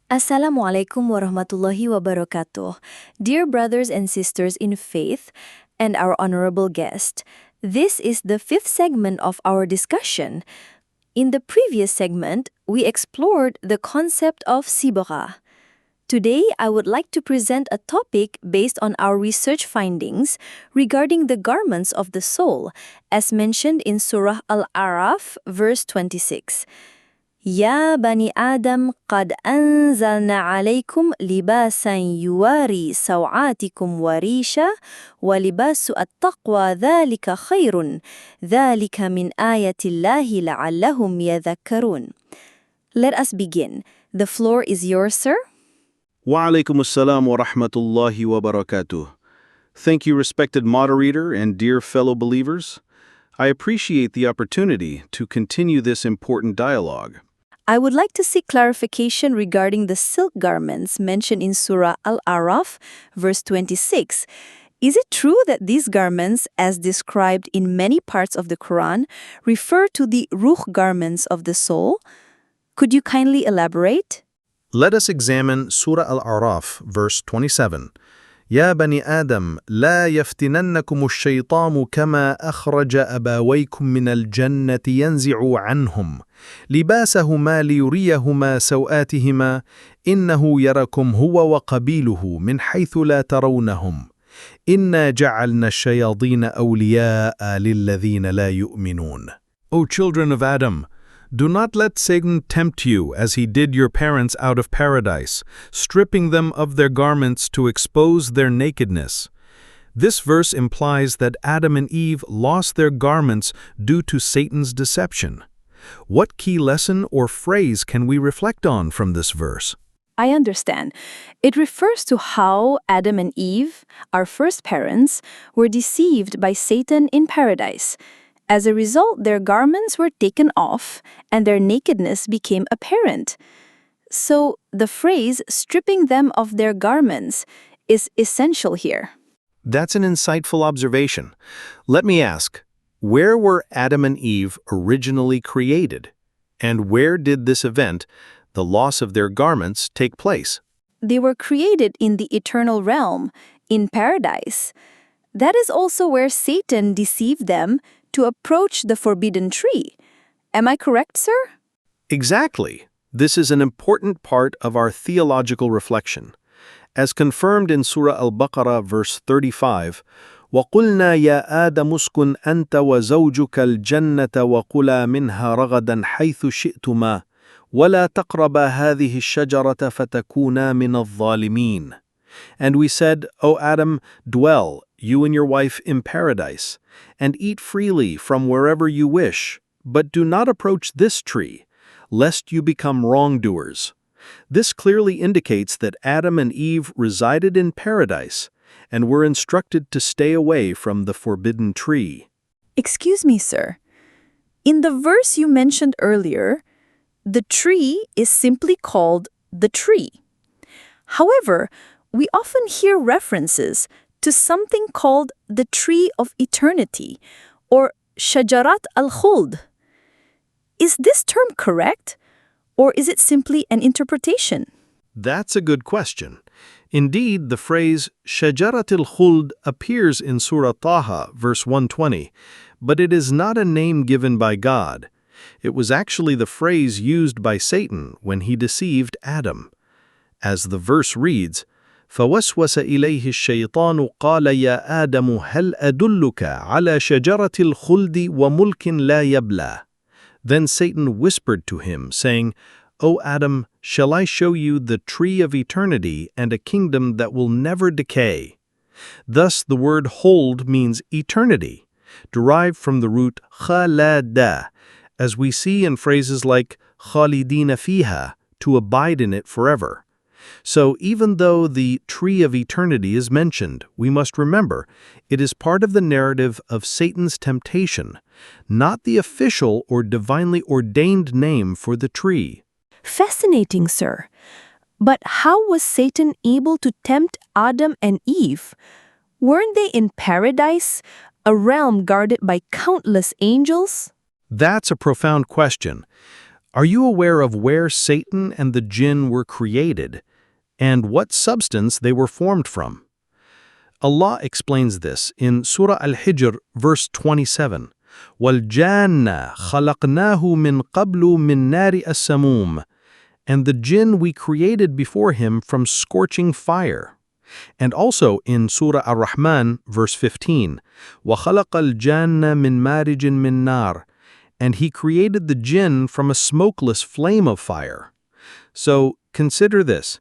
Assalamualaikum warahmatullahi wabarakatuh. Dear brothers and sisters in faith, and our honorable guest, this is the fifth segment of our discussion. In the previous segment, we explored the concept of sibgha. Today, I would like to present a topic based on our research findings regarding the garments of the soul, as mentioned in Surah Al-A'raf, verse 26. يا بني آدم قد أنزلنا عليكم لباسا يواري سوعاتكم وريشا ولباس-التقوى ذلك خير ذلك من آية الله لعلهم يذكرون. Let us begin. The floor is yours, sir. Wa alaikum assalam wa rahmatullahi wa barakatuh. Thank you, respected moderator and dear fellow believers. I appreciate the opportunity to continue this important dialogue. I would like to seek clarification regarding the silk garments mentioned in Surah Al-A'raf, verse 26. Is it true that these garments, as described in many parts of the Quran, refer to the RUH garments of the soul? Could you kindly elaborate? Let us examine Surah Al-A'raf, verse 27. يا بني آدم لا يفتننكم الشيطان كما أخرج أبويكم من الجنة ينزع عنهم لباسهما ليريهما سوآتهما إنه يراكم هو وقبيله من حيث لا ترونهم إنا جعلنا الشياطين أولياء للذين لا يؤمنون. O children of Adam, do not let Satan tempt you as he did your parents out of paradise, stripping them of their garments to expose their nakedness. This verse implies that Adam and Eve lost their garments due to Satan's deception. What key lesson or phrase can we reflect on from this verse? I understand. It refers to how Adam and Eve, our first parents, were deceived by Satan in paradise. As a result, their garments were taken off and their nakedness became apparent. So, the phrase stripping them of their garments is essential here. That's an insightful observation. Let me ask, where were Adam and Eve originally created? And where did this event, the loss of their garments, take place? They were created in the eternal realm, in paradise. That is also where Satan deceived them to approach the forbidden tree. Am I correct, sir? Exactly. This is an important part of our theological reflection. As confirmed in Surah Al-Baqarah, verse 35, وَقُلْنَا يَا آدَمُ اسْكُنْ أَنْتَ وَزَوْجُكَ الْجَنَّةَ وَكُلَا مِنْهَا رَغَدًا حَيْثُ شِئْتُمَا وَلَا تَقْرَبَا هَذِهِ الشَّجَرَةَ فَتَكُونَا مِنَ الظَّالِمِينَ. And we said, O Adam, dwell, you and your wife, in paradise, and eat freely from wherever you wish, but do not approach this tree, lest you become wrongdoers. This clearly indicates that Adam and Eve resided in paradise and were instructed to stay away from the forbidden tree. Excuse me, sir. In the verse you mentioned earlier, the tree is simply called the tree. However, we often hear references to something called the tree of eternity, or shajarat al-khuld. Is this term correct, or is it simply an interpretation? That's a good question. Indeed, the phrase shajarat al-khuld appears in Surah Thaha, verse 120, but it is not a name given by God. It was actually the phrase used by Satan when he deceived Adam. As the verse reads, فوسوس إليه الشيطان قال يا آدم هل أدلك على شجرة الخلد وملك لا يبلى. Then Satan whispered to him, saying, O Adam, shall I show you the tree of eternity and a kingdom that will never decay? Thus the word hold means eternity, derived from the root khalada, as we see in phrases like khalidina fiha, to abide in it forever. So even though the tree of eternity is mentioned, we must remember it is part of the narrative of Satan's temptation, not the official or divinely ordained name for the tree. Fascinating, sir. But how was Satan able to tempt Adam and Eve? Weren't they in paradise, a realm guarded by countless angels? That's a profound question. Are you aware of where Satan and the jinn were created, and what substance they were formed from? Allah explains this in Surah Al-Hijr, verse 27. وَالْجَانَّ خَلَقْنَاهُ مِنْ قَبْلُ مِنْ نَارِ السَّمُومِ. And the jinn we created before him from scorching fire. And also in Surah Ar-Rahman, verse 15. وَخَلَقَ الْجَانَّ مِنْ مَارِجٍ مِنْ نَارٍ. And he created the jinn from a smokeless flame of fire. So consider this.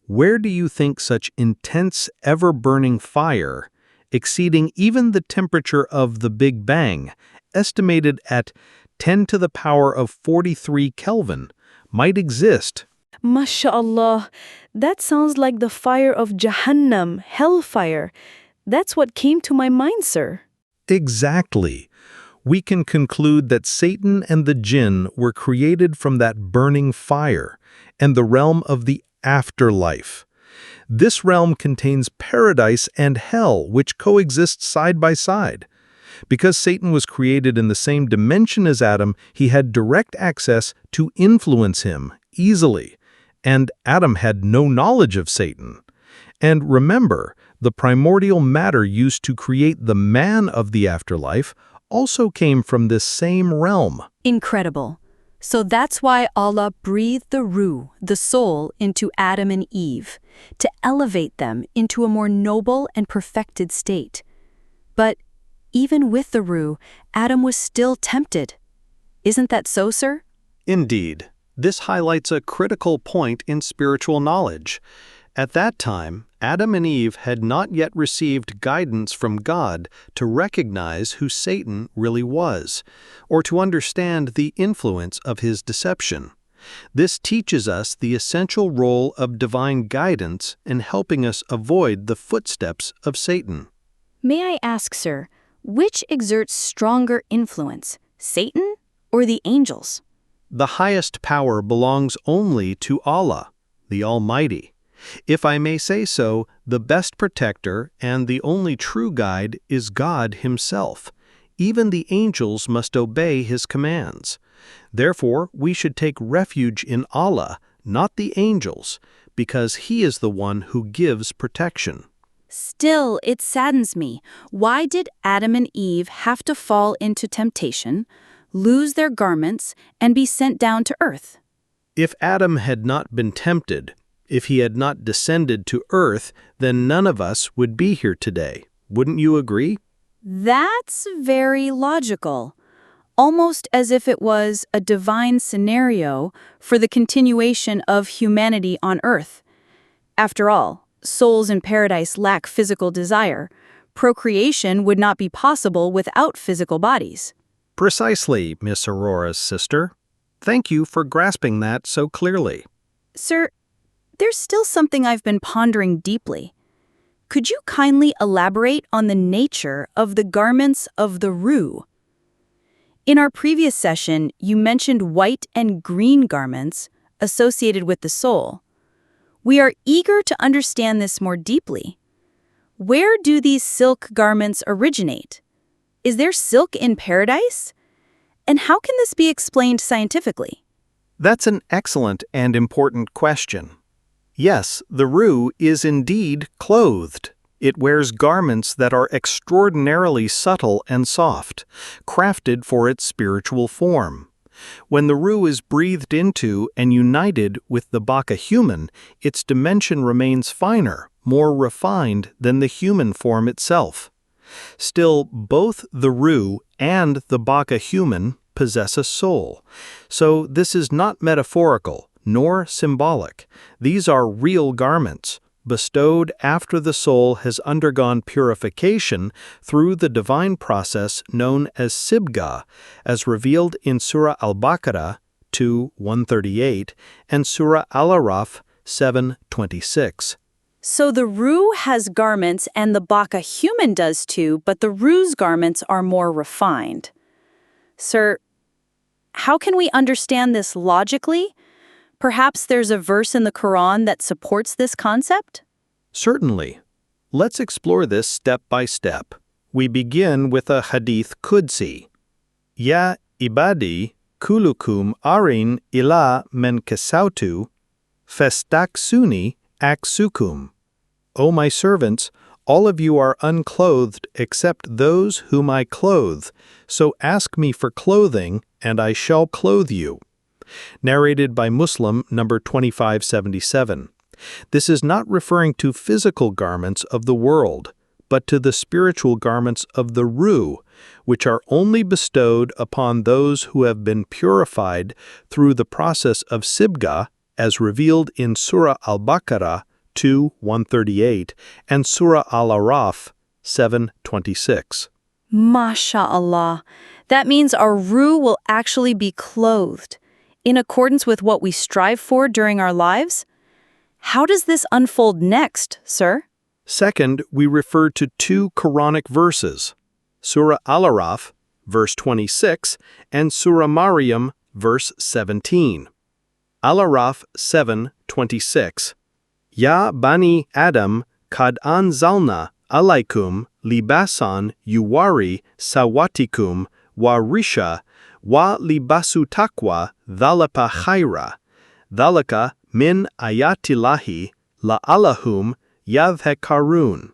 Where do you think such intense, ever-burning fire, exceeding even the temperature of the Big Bang, estimated at 10 to the power of 43 Kelvin, might exist? MashaAllah, that sounds like the fire of Jahannam, hellfire. That's what came to my mind, sir. Exactly. We can conclude that Satan and the jinn were created from that burning fire and the realm of the afterlife. This realm contains paradise and hell, which coexist side by side. Because Satan was created in the same dimension as Adam, he had direct access to influence him easily, and Adam had no knowledge of Satan. And remember, the primordial matter used to create the man of the afterlife also came from this same realm. Incredible. So that's why Allah breathed the ruh, the soul, into Adam and Eve, to elevate them into a more noble and perfected state. But even with the ruh, Adam was still tempted. Isn't that so, sir? Indeed. This highlights a critical point in spiritual knowledge. At that time, Adam and Eve had not yet received guidance from God to recognize who Satan really was, or to understand the influence of his deception. This teaches us the essential role of divine guidance in helping us avoid the footsteps of Satan. May I ask, sir, which exerts stronger influence, Satan or the angels? The highest power belongs only to Allah, the Almighty. If I may say so, the best protector and the only true guide is God Himself. Even the angels must obey His commands. Therefore, we should take refuge in Allah, not the angels, because He is the one who gives protection. Still, it saddens me. Why did Adam and Eve have to fall into temptation, lose their garments, and be sent down to earth? If Adam had not been tempted, if he had not descended to earth, then none of us would be here today. Wouldn't you agree? That's very logical. Almost as if it was a divine scenario for the continuation of humanity on earth. After all, souls in paradise lack physical desire. Procreation would not be possible without physical bodies. Precisely, Miss Aurora's sister. Thank you for grasping that so clearly. Sir, there's still something I've been pondering deeply. Could you kindly elaborate on the nature of the garments of the ruh? In our previous session, you mentioned white and green garments associated with the soul. We are eager to understand this more deeply. Where do these silk garments originate? Is there silk in paradise? And how can this be explained scientifically? That's an excellent and important question. Yes, the ruh is indeed clothed. It wears garments that are extraordinarily subtle and soft, crafted for its spiritual form. When the ruh is breathed into and united with the Baqa human, its dimension remains finer, more refined than the human form itself. Still, both the ruh and the Baqa human possess a soul. So this is not metaphorical, nor symbolic. These are real garments, bestowed after the soul has undergone purification through the divine process known as sibgha, as revealed in Surah Al-Baqarah 2:138 and Surah Al-A'raf 7:26. So the ruh has garments and the Baqa human does too, but the ruh's garments are more refined. Sir, how can we understand this logically? Perhaps there's a verse in the Quran that supports this concept? Certainly. Let's explore this step by step. We begin with a hadith Qudsi. Ya ibadi, kulukum arin ila men kasautu, festaksuni aksukum. O my servants, all of you are unclothed except those whom I clothe, so ask me for clothing, and I shall clothe you. Narrated by Muslim number 2577. This is not referring to physical garments of the world, but to the spiritual garments of the RUH, which are only bestowed upon those who have been purified through the process of sibgha, as revealed in Surah Al-Baqarah 2:138 and Surah Al-A'raf 7:26. MashaAllah. That means our RUH will actually be clothed, in accordance with what we strive for during our lives? How does this unfold next, sir? Second, we refer to two Quranic verses, Surah Al-A'raf, verse 26, and Surah Maryam, verse 17. Al-A'raf 7:26. Ya Bani Adam, kad anzalna alaykum libasan yuwari sawatikum wa risha wa libāsut-taqwā żālika khair. Żālika min ayatillahi la'allahum yadhakkarun.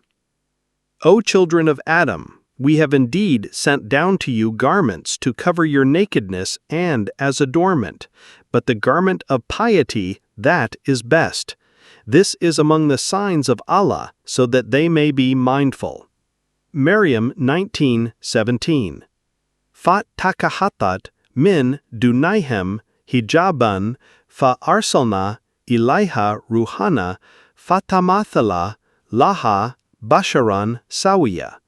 O children of Adam, we have indeed sent down to you garments to cover your nakedness and as adornment, but the garment of piety, that is best. This is among the signs of Allah, so that they may be mindful. Maryam 19:17. Fa takahatat min dunayhem hijaban fa arsalna ilaiha ruhana fatamathala laha basharan sawiya.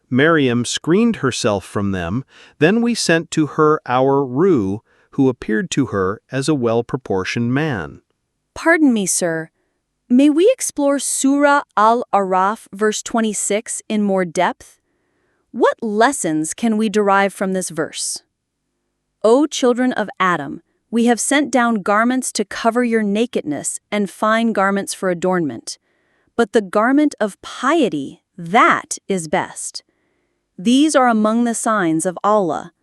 Maryam screened herself from them, then we sent to her our RUH, who appeared to her as a well-proportioned man. Pardon me, sir. May we explore Surah Al-A'raf, verse 26, in more depth? What lessons can we derive from this verse? O children of Adam, we have sent down garments to cover your nakedness and fine garments for adornment. But the garment of piety, that is best. These are among the signs of Allah,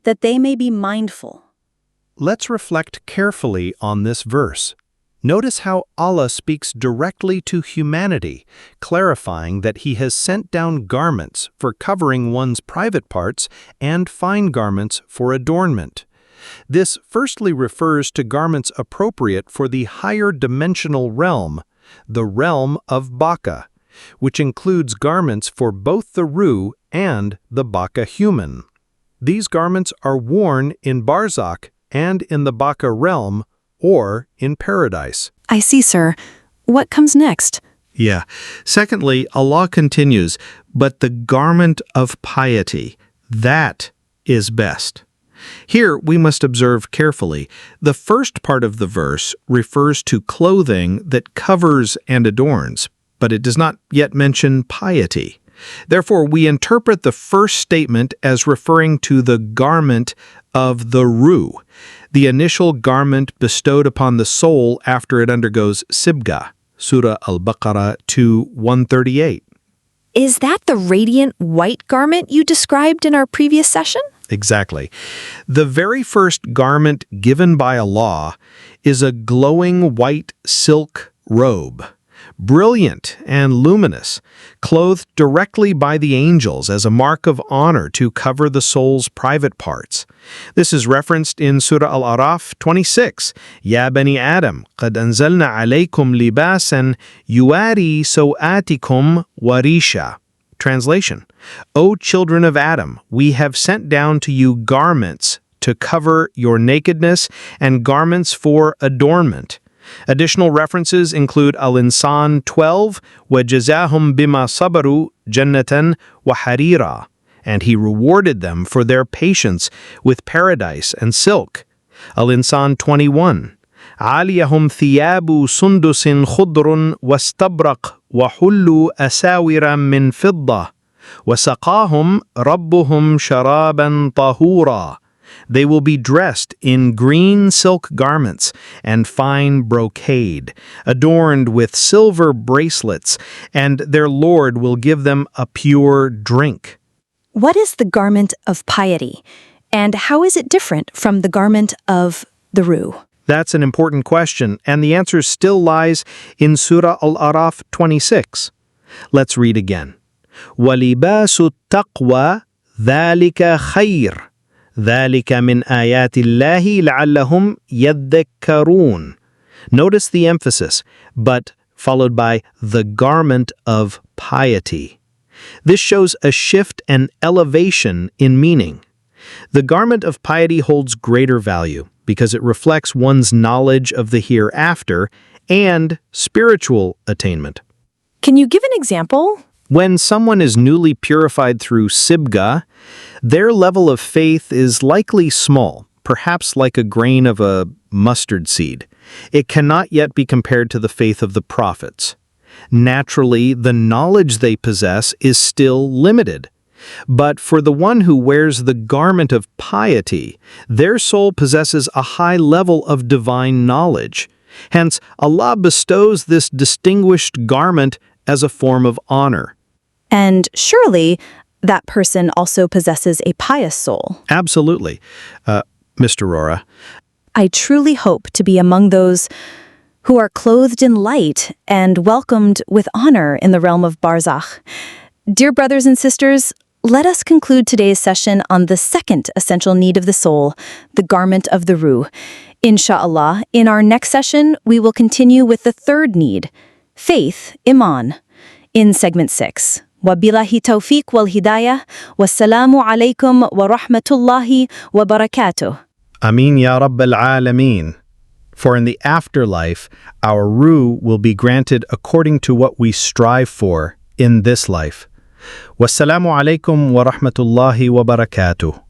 that they may be mindful. Let's reflect carefully on this verse. Notice how Allah speaks directly to humanity, clarifying that He has sent down garments for covering one's private parts and fine garments for adornment. This firstly refers to garments appropriate for the higher dimensional realm, the realm of Baqa, which includes garments for both the RUH and the Baqa human. These garments are worn in Barzakh and in the Baqa realm, or in paradise. I see, sir. What comes next? Yeah. Secondly, Allah continues, but the garment of piety, that is best. Here we must observe carefully. The first part of the verse refers to clothing that covers and adorns, but it does not yet mention piety. Therefore, we interpret the first statement as referring to the garment of the RUH, the initial garment bestowed upon the soul after it undergoes sibgha, Surah Al-Baqarah 2:138. Is that the radiant white garment you described in our previous session? Exactly. The very first garment given by Allah is a glowing white silk robe, brilliant and luminous, clothed directly by the angels as a mark of honor to cover the soul's private parts. This is referenced in Surah Al-A'raf 26. Ya Bani Adam, qad anzalna alaykum libāsan yuwari sawātikum wa risha. Translation: O children of Adam, we have sent down to you garments to cover your nakedness and garments for adornment. Additional references include Al-Insan 12, وَجَزَاهُمْ بِمَا صَبَرُوا جَنَّةً وَحَرِيرًا, and He rewarded them for their patience with paradise and silk. Al-Insan 21, عَالِيَهُمْ ثِيَابُ سُنْدُسٍ خُضْرٌ وَاسْتَبْرَقْ وَحُلُّوا أَسَاوِرًا مِّن فِضَّةٍ وَسَقَاهُمْ رَبُّهُمْ شَرَابًا طَهُورًا. They will be dressed in green silk garments and fine brocade, adorned with silver bracelets, and their Lord will give them a pure drink. What is the garment of piety? And how is it different from the garment of the RUH? That's an important question, and the answer still lies in Surah Al-A'raf 26. Let's read again. وَلِبَاسُ-التَّقْوَى ذَلِكَ خَيْرٌ ذَلِكَ مِنْ آيَاتِ اللَّهِ لَعَلَّهُمْ يَذَّكَّرُونَ. Notice the emphasis, but followed by the garment of piety. This shows a shift and elevation in meaning. The garment of piety holds greater value because it reflects one's knowledge of the hereafter and spiritual attainment. Can you give an example? When someone is newly purified through sibga, their level of faith is likely small, perhaps like a grain of a mustard seed. It cannot yet be compared to the faith of the prophets. Naturally, the knowledge they possess is still limited. But for the one who wears the garment of piety, their soul possesses a high level of divine knowledge. Hence, Allah bestows this distinguished garment as a form of honor. And surely, that person also possesses a pious soul. Absolutely. Mr. Rora. I truly hope to be among those who are clothed in light and welcomed with honor in the realm of Barzakh. Dear brothers and sisters, let us conclude today's session on the second essential need of the soul, the garment of the RUH. Insha'Allah, in our next session, we will continue with the third need, faith, iman, in segment 6. Wabillahi tawfiq wal hidayah, wassalamu alaykum wa rahmatullahi wa barakatuh. Ameen ya Rabbal Alameen. For in the afterlife, our RUH will be granted according to what we strive for in this life. Wassalamu alaikum wa rahmatullahi wa barakatuh.